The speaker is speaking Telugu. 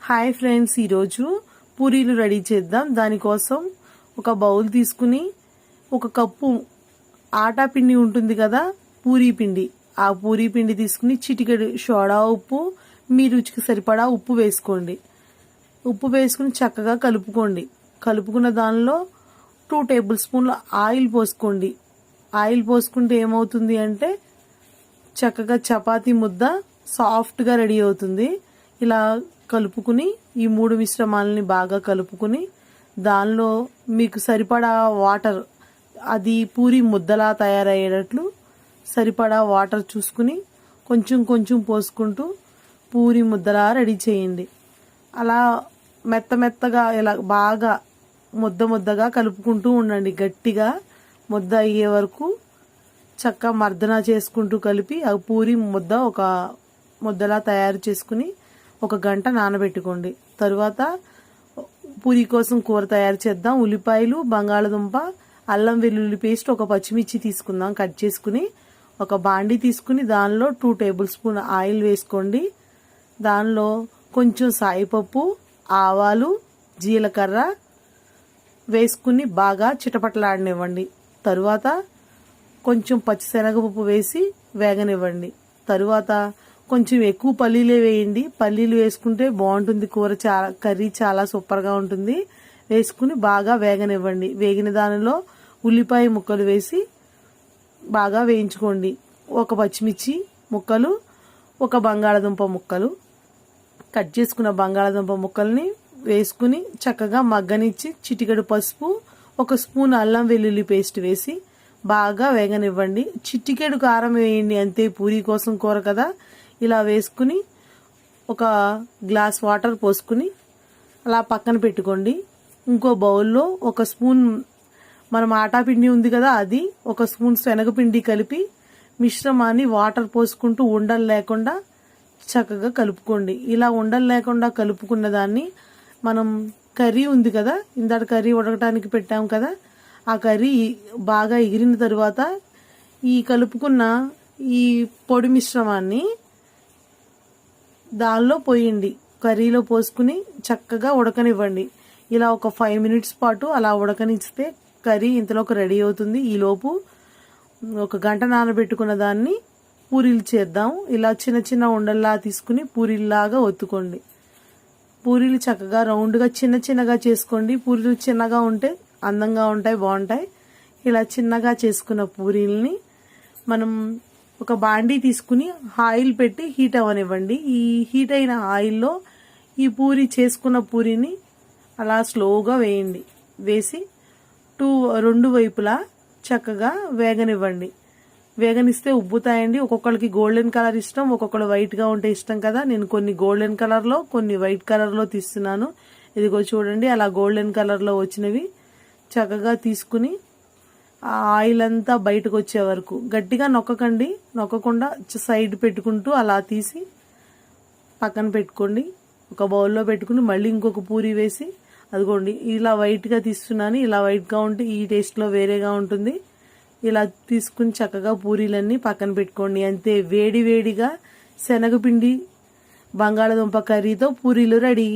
హాయ్ ఫ్రెండ్స్, ఈరోజు పూరీలు రెడీ చేద్దాం. దానికోసం ఒక బౌల్ తీసుకుని ఒక కప్పు ఆటా పిండి ఉంటుంది కదా, పూరీ పిండి. ఆ పూరీ పిండి తీసుకుని చిటికెడు సోడా ఉప్పు, మీ రుచికి సరిపడా ఉప్పు వేసుకోండి. ఉప్పు వేసుకుని చక్కగా కలుపుకోండి. కలుపుకున్న దానిలో 2 టేబుల్ స్పూన్ల ఆయిల్ పోసుకోండి. ఆయిల్ పోసుకుంటే ఏమవుతుంది అంటే చక్కగా చపాతీ ముద్ద సాఫ్ట్గా రెడీ అవుతుంది. ఇలా కలుపుకుని ఈ 3 మిశ్రమాలని బాగా కలుపుకుని దానిలో మీకు సరిపడా వాటర్, అది పూరి ముద్దలా తయారయ్యేటట్లు సరిపడా వాటర్ చూసుకుని కొంచెం కొంచెం పోసుకుంటూ పూరి ముద్దలా రెడీ చేయండి. అలా మెత్తగా ఇలా బాగా ముద్దగా కలుపుకుంటూ ఉండండి. గట్టిగా ముద్ద అయ్యే వరకు చక్కగా మర్దన చేసుకుంటూ కలిపి ఆ పూరి ముద్ద ఒక ముద్దలా తయారు చేసుకుని 1 గంట నానబెట్టుకోండి. తరువాత పూరి కోసం కూర తయారు చేద్దాం. ఉల్లిపాయలు, బంగాళదుంప, అల్లం వెల్లుల్లి పేస్ట్, ఒక పచ్చిమిర్చి తీసుకుందాం కట్ చేసుకుని. ఒక బాండీ తీసుకుని దానిలో 2 టేబుల్ స్పూన్ ఆయిల్ వేసుకోండి. దానిలో కొంచెం సాయిపప్పు, ఆవాలు, జీలకర్ర వేసుకుని బాగా చిటపటలాడనివ్వండి. తరువాత కొంచెం పచ్చిశనగపప్పు వేసి వేగనివ్వండి. తరువాత కొంచెం ఎక్కువ పల్లీలే వేయండి. పల్లీలు వేసుకుంటే బాగుంటుంది, కర్రీ చాలా సూపర్గా ఉంటుంది. వేసుకుని బాగా వేగనివ్వండి. వేగిన దానిలో ఉల్లిపాయ ముక్కలు వేసి బాగా వేయించుకోండి. ఒక పచ్చిమిర్చి ముక్కలు, ఒక బంగాళదుంప ముక్కలు, కట్ చేసుకున్న బంగాళదుంప ముక్కల్ని వేసుకుని చక్కగా మగ్గనిచ్చి చిటికెడు పసుపు, 1 స్పూన్ అల్లం వెల్లుల్లి పేస్ట్ వేసి బాగా వేగనివ్వండి. చిటికెడు కారం వేయండి అంతే, పూరీ కోసం కూర కదా. ఇలా వేసుకుని ఒక గ్లాస్ వాటర్ పోసుకుని అలా పక్కన పెట్టుకోండి. ఇంకో బౌల్లో 1 స్పూన్ మనం ఆటా పిండి ఉంది కదా, అది 1 స్పూన్ శనగపిండి కలిపి మిశ్రమాన్ని వాటర్ పోసుకుంటూ ఉండలు లేకుండా చక్కగా కలుపుకోండి. ఇలా ఉండలు లేకుండా కలుపుకున్న దాన్ని మనం కర్రీ ఉంది కదా, ఇందాక కర్రీ ఉడకటానికి పెట్టాం కదా, ఆ కర్రీ బాగా ఎగిరిన తరువాత ఈ కలుపుకున్న ఈ పొడి మిశ్రమాన్ని దానిలో పోయండి. కర్రీలో పోసుకుని చక్కగా ఉడకనివ్వండి. ఇలా ఒక 5 మినిట్స్ పాటు అలా ఉడకనిస్తే కర్రీ ఇంతలోకి రెడీ అవుతుంది. ఈలోపు 1 గంట నానబెట్టుకున్న దాన్ని పూరీలు చేద్దాం. ఇలా చిన్న చిన్న ఉండల్లా తీసుకుని పూరీల్లాగా ఒత్తుకోండి. పూరీలు చక్కగా రౌండ్గా చిన్నగా చేసుకోండి. పూరీలు చిన్నగా ఉంటే అందంగా ఉంటాయి, బాగుంటాయి. ఇలా చిన్నగా చేసుకున్న పూరీల్ని మనం ఒక బాండీ తీసుకుని ఆయిల్ పెట్టి హీట్ అవ్వనివ్వండి. ఈ హీట్ అయిన ఆయిల్లో ఈ చేసుకున్న పూరీని అలా స్లోగా వేయండి. వేసి 2 వైపులా చక్కగా వేగనివ్వండి. వేగనిస్తే ఉబ్బుతాయండి. ఒక్కొక్కరికి గోల్డెన్ కలర్ ఇష్టం, ఒక్కొక్కరు వైట్గా ఉంటే ఇష్టం కదా. నేను కొన్ని గోల్డెన్ కలర్లో, కొన్ని వైట్ కలర్లో తీస్తున్నాను. ఇదిగో చూడండి, అలా గోల్డెన్ కలర్లో వచ్చినవి చక్కగా తీసుకుని ఆ ఆయిల్ అంతా బయటకు వచ్చే వరకు గట్టిగా నొక్కకండి. నొక్కకుండా సైడ్ పెట్టుకుంటూ అలా తీసి పక్కన పెట్టుకోండి. ఒక బౌల్లో పెట్టుకుని మళ్ళీ ఇంకొక పూరీ వేసి, అదిగోండి ఇలా వైట్గా తీస్తున్నాను. ఇలా వైట్గా ఉంటే ఈ టేస్ట్లో వేరేగా ఉంటుంది. ఇలా తీసుకుని చక్కగా పూరీలన్నీ పక్కన పెట్టుకోండి. అంతే, వేడిగా శనగపిండి బంగాళదుంప కర్రీతో పూరీలు రెడీ.